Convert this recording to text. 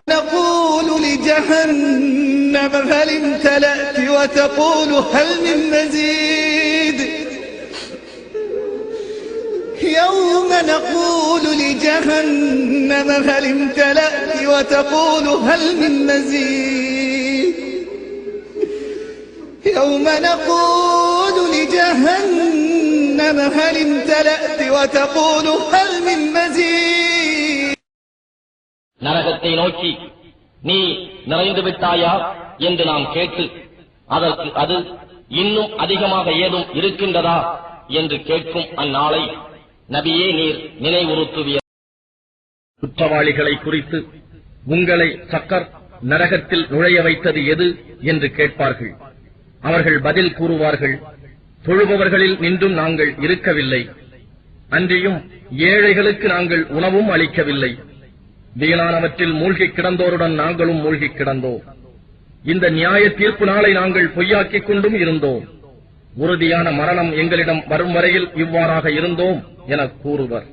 نقول لجهنم هل امتلأت وتقول هل من مزيد يوم نقول لجهنم هل امتلأت وتقول هل من مزيد يوم نقول لجهنم هل امتلأت وتقول هل من مزيد நரகத்தை நோக்கி நீ நிறைந்து விட்டாயா என்று நாம் கேட்டு அதற்கு அது இன்னும் அதிகமாக ஏதும் இருக்கின்றதா என்று கேட்கும் அந்நாளை நபியே நீர் நினைவுறுத்துவீர். குற்றவாளிகளை குறித்து உங்களை சக்கர் நரகத்தில் நுழைய வைத்தது எது என்று கேட்பார்கள். அவர்கள் பதில் கூறுவார்கள், தொழுபவர்களில் நின்றும் நாங்கள் இருக்கவில்லை, அன்றியும் ஏழைகளுக்கு நாங்கள் உணவும் அளிக்கவில்லை, வீணானவற்றில் மூழ்கிக் கிடந்தோருடன் நாங்களும் மூழ்கிக் கிடந்தோம், இந்த நியாய தீர்ப்பு நாளை நாங்கள் பொய்யாக்கிக் கொண்டும் இருந்தோம், உறுதியான மரணம் எங்களிடம் வரும் வரையில் இவ்வாறாக இருந்தோம் என கூறுவர்.